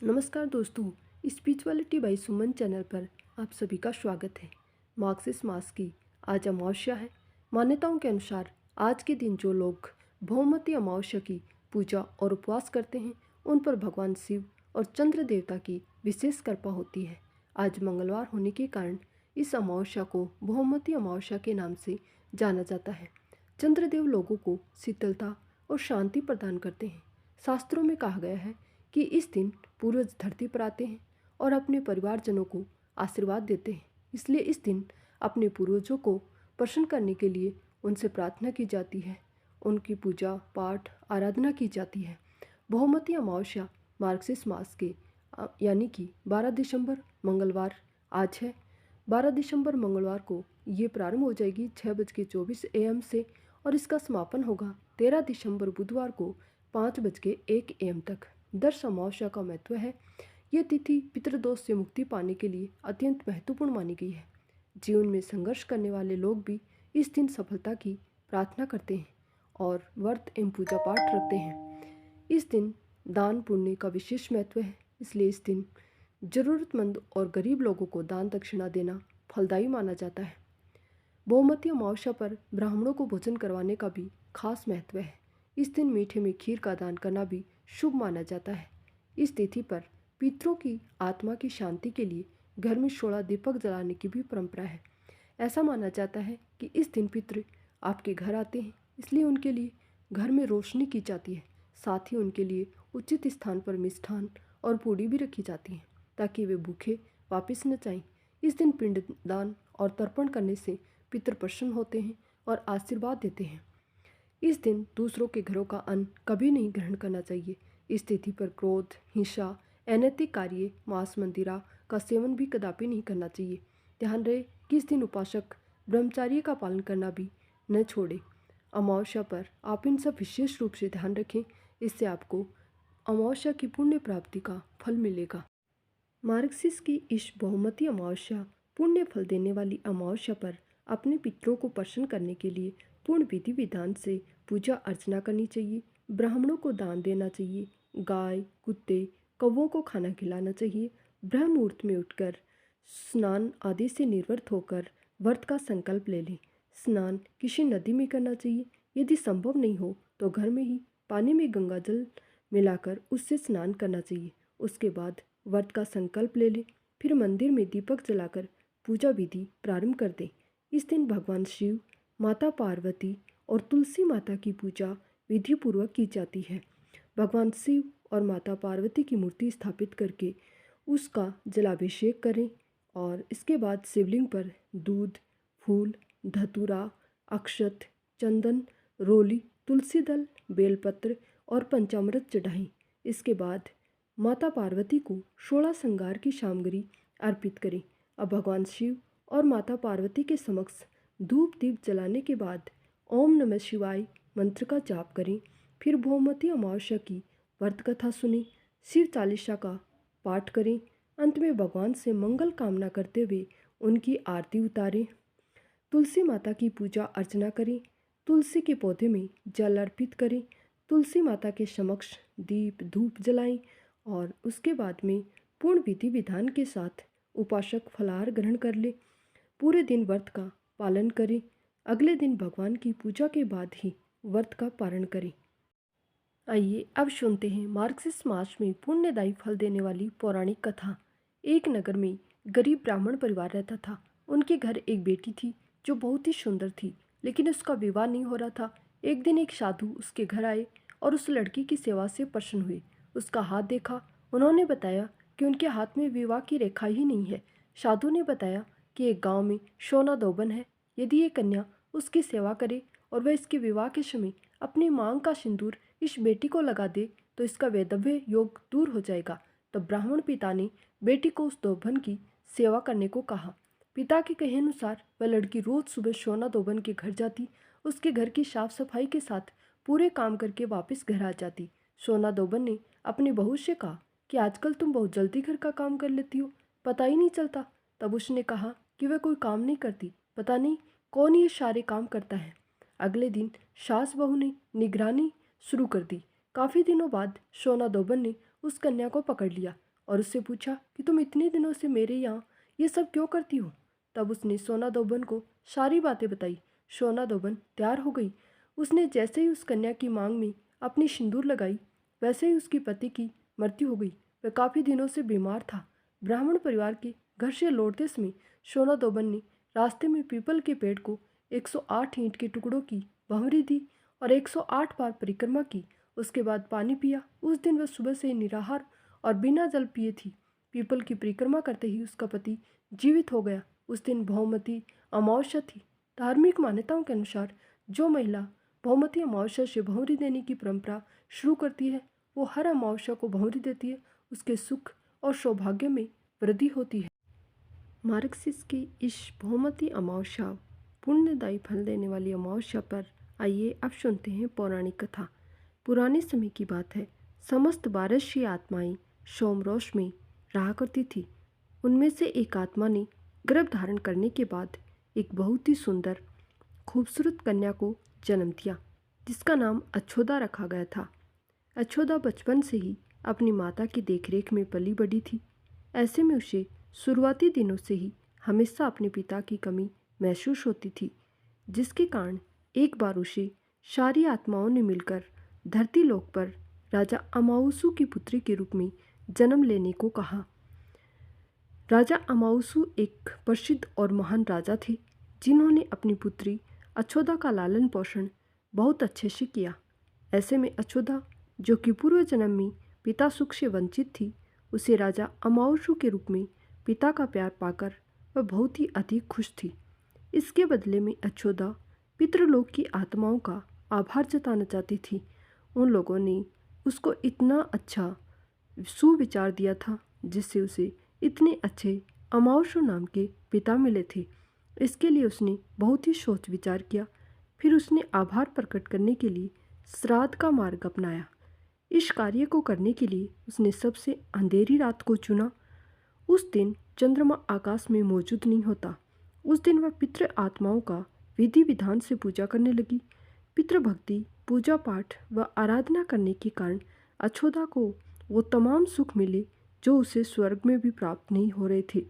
नमस्कार दोस्तों। Spirituality by Suman channel पर आप सभी का स्वागत है। मार्क्सिस मास की आज अमावस्या है। मान्यताओं के अनुसार आज के दिन जो लोग भौमती अमावस्या की पूजा और उपवास करते हैं उन पर भगवान शिव और चंद्र देवता की विशेष कृपा होती है। आज मंगलवार होने के कारण इस अमावस्या को भौमती अमावस्या के नाम से जाना जाता है। चंद्रदेव लोगों को शीतलता और शांति प्रदान करते हैं। शास्त्रों में कहा गया है कि इस दिन पूर्वज धरती पर आते हैं और अपने परिवारजनों को आशीर्वाद देते हैं। इसलिए इस दिन अपने पूर्वजों को प्रसन्न करने के लिए उनसे प्रार्थना की जाती है, उनकी पूजा पाठ आराधना की जाती है। बहुमती अमावस्या मार्क्सिस मास के यानी कि 12 दिसंबर मंगलवार आज है। 12 दिसंबर मंगलवार को ये प्रारंभ हो जाएगी 6:24 AM से और इसका समापन होगा 13 दिसंबर बुधवार को 5:01 AM तक। दर्श अमावस्या का महत्व है। ये तिथि पितृदोष से मुक्ति पाने के लिए अत्यंत महत्वपूर्ण मानी गई है। जीवन में संघर्ष करने वाले लोग भी इस दिन सफलता की प्रार्थना करते हैं और व्रत एवं पूजा पाठ रखते हैं। इस दिन दान पुण्य का विशेष महत्व है, इसलिए इस दिन जरूरतमंद और गरीब लोगों को दान दक्षिणा देना फलदायी माना जाता है। बहुमती अमावस्या पर ब्राह्मणों को भोजन करवाने का भी खास महत्व है। इस दिन मीठे में खीर का दान करना भी शुभ माना जाता है। इस तिथि पर पितरों की आत्मा की शांति के लिए घर में 16 दीपक जलाने की भी परंपरा है। ऐसा माना जाता है कि इस दिन पितृ आपके घर आते हैं, इसलिए उनके लिए घर में रोशनी की जाती है। साथ ही उनके लिए उचित स्थान पर मिष्ठान और पूड़ी भी रखी जाती है ताकि वे भूखे वापस न जाएं। इस दिन पिंडदान और तर्पण करने से पितृ प्रसन्न होते हैं और आशीर्वाद देते हैं। इस दिन दूसरों के घरों का अन्न कभी नहीं ग्रहण करना चाहिए। इस तिथि पर क्रोध, हिंसा, अनैतिक कार्य, मांस मंदिरा का सेवन भी कदापि नहीं करना चाहिए। ध्यान रहे कि इस दिन उपासक ब्रह्मचार्य का पालन करना भी न छोड़े। अमावस्या पर आप इन सब विशेष रूप से ध्यान रखें, इससे आपको अमावस्या की पुण्य प्राप्ति का फल मिलेगा। मार्क्सिस की इस बहुमती अमावस्या पुण्य फल देने वाली अमावस्या पर अपने पितरों को प्रसन्न करने के लिए पूर्ण विधि विधान से पूजा अर्चना करनी चाहिए। ब्राह्मणों को दान देना चाहिए। गाय, कुत्ते, कौवों को खाना खिलाना चाहिए। ब्रह्म मुहूर्त में उठकर स्नान आदि से निर्वृत्त होकर व्रत का संकल्प ले लें। स्नान किसी नदी में करना चाहिए। यदि संभव नहीं हो तो घर में ही पानी में गंगा जल मिलाकर उससे स्नान करना चाहिए। उसके बाद व्रत का संकल्प ले लें। फिर मंदिर में दीपक जलाकर पूजा विधि प्रारंभ कर दें। इस दिन भगवान शिव, माता पार्वती और तुलसी माता की पूजा विधि पूर्वक की जाती है। भगवान शिव और माता पार्वती की मूर्ति स्थापित करके उसका जलाभिषेक करें और इसके बाद शिवलिंग पर दूध, फूल, धतूरा, अक्षत, चंदन, रोली, तुलसी दल, बेलपत्र और पंचामृत चढ़ाएं। इसके बाद माता पार्वती को 16 श्रृंगार की सामग्री अर्पित करें। अब भगवान शिव और माता पार्वती के समक्ष धूप दीप जलाने के बाद ओम नमः शिवाय मंत्र का जाप करें। फिर बहुमती अमावस्या की व्रत कथा सुनें, शिव चालीसा का पाठ करें। अंत में भगवान से मंगल कामना करते हुए उनकी आरती उतारें। तुलसी माता की पूजा अर्चना करें। तुलसी के पौधे में जल अर्पित करें। तुलसी माता के समक्ष दीप धूप जलाएं और उसके बाद में पूर्ण विधि विधान के साथ उपासक फलाहार ग्रहण कर ले। पूरे दिन व्रत का पालन करें। अगले दिन भगवान की पूजा के बाद ही व्रत का पारण करें। आइए अब सुनते हैं मार्क्सिस मास में पुण्यदायी फल देने वाली पौराणिक कथा। एक नगर में गरीब ब्राह्मण परिवार रहता था। उनके घर एक बेटी थी जो बहुत ही सुंदर थी, लेकिन उसका विवाह नहीं हो रहा था। एक दिन एक साधु उसके घर आए और उस लड़की की सेवा से प्रसन्न हुए। उसका हाथ देखा। उन्होंने बताया कि उनके हाथ में विवाह की रेखा ही नहीं है। साधु ने बताया कि एक गांव में सोना दोबन है। यदि ये कन्या उसकी सेवा करे और वह इसके विवाह के समय अपनी मांग का सिंदूर इस बेटी को लगा दे तो इसका वैधव्य योग दूर हो जाएगा। तब ब्राह्मण पिता ने बेटी को उस दोबन की सेवा करने को कहा। पिता के कहे अनुसार वह लड़की रोज सुबह सोना दोबन के घर जाती, उसके घर की साफ सफाई के साथ पूरे काम करके वापस घर आ जाती। सोना दोबन ने अपनी बहू से कहा कि आजकल तुम बहुत जल्दी घर का काम कर लेती हो, पता ही नहीं चलता। तब उसने कहा कि वह कोई काम नहीं करती, पता नहीं कौन ये सारे काम करता है। अगले दिन सास बहू ने निगरानी शुरू कर दी। काफ़ी दिनों बाद सोना दोबन ने उस कन्या को पकड़ लिया और उससे पूछा कि तुम इतने दिनों से मेरे यहाँ ये सब क्यों करती हो। तब उसने सोना दोबन को सारी बातें बताई। सोना दोबन तैयार हो गई। उसने जैसे ही उस कन्या की मांग में अपनी सिंदूर लगाई, वैसे ही उसकी पति की मृत्यु हो गई। वह काफ़ी दिनों से बीमार था। ब्राह्मण परिवार के घर से लौटते समय सोना दोबन ने रास्ते में पीपल के पेड़ को 108 ईंट के टुकड़ों की भंवरी दी और 108 बार परिक्रमा की। उसके बाद पानी पिया। उस दिन वह सुबह से निराहार और बिना जल पिए थी। पीपल की परिक्रमा करते ही उसका पति जीवित हो गया। उस दिन भौमती अमावस्या थी। धार्मिक मान्यताओं के अनुसार जो महिला भौमती अमावस्या से भंवरी देने की परंपरा शुरू करती है, वो हर अमावस्या को भंवरी देती है। उसके सुख और सौभाग्य में वृद्धि होती है। मार्गशीर्ष की इस भौमती अमावस्या, पुण्यदायी फल देने वाली अमावस्या पर आइए अब सुनते हैं पौराणिक कथा। पुराने समय की बात है। समस्त 12 आत्माएं सोमरोष में रहा करती थी। उनमें से एक आत्मा ने गर्भ धारण करने के बाद एक बहुत ही सुंदर खूबसूरत कन्या को जन्म दिया, जिसका नाम अच्छोदा रखा गया था। अच्छोदा बचपन से ही अपनी माता की देखरेख में पली बढ़ी थी। ऐसे में उसे शुरुआती दिनों से ही हमेशा अपने पिता की कमी महसूस होती थी, जिसके कारण एक बार उसे सारी आत्माओं ने मिलकर धरती लोक पर राजा अमाउसू की पुत्री के रूप में जन्म लेने को कहा। राजा अमाउसू एक प्रसिद्ध और महान राजा थे, जिन्होंने अपनी पुत्री अच्छोदा का लालन पोषण बहुत अच्छे से किया। ऐसे में अच्छोदा, जो कि पूर्व जन्म में पिता सुख से वंचित थी, उसे राजा अमाउसू के रूप में पिता का प्यार पाकर वह बहुत ही अधिक खुश थी। इसके बदले में अच्छोदा पितृलोक की आत्माओं का आभार जताना चाहती थी। उन लोगों ने उसको इतना अच्छा सुविचार दिया था, जिससे उसे इतने अच्छे अमाउसू नाम के पिता मिले थे। इसके लिए उसने बहुत ही सोच विचार किया। फिर उसने आभार प्रकट करने के लिए श्राद्ध का मार्ग अपनाया। इस कार्य को करने के लिए उसने सबसे अंधेरी रात को चुना। उस दिन चंद्रमा आकाश में मौजूद नहीं होता। उस दिन वह पितृ आत्माओं का विधि विधान से पूजा करने लगी। पितृभक्ति, पूजा पाठ व आराधना करने के कारण अच्छोदा को वो तमाम सुख मिले जो उसे स्वर्ग में भी प्राप्त नहीं हो रहे थे।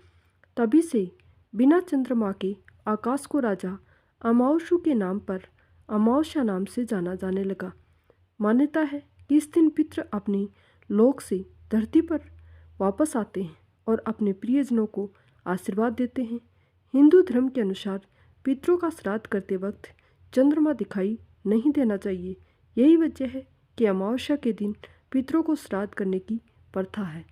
तभी से बिना चंद्रमा के आकाश को राजा अमाउसू के नाम पर अमावस्या नाम से जाना जाने लगा। मान्यता है कि इस दिन पितृ अपने लोक से धरती पर वापस आते हैं और अपने प्रियजनों को आशीर्वाद देते हैं। हिंदू धर्म के अनुसार पितरों का श्राद्ध करते वक्त चंद्रमा दिखाई नहीं देना चाहिए। यही वजह है कि अमावस्या के दिन पितरों को श्राद्ध करने की प्रथा है।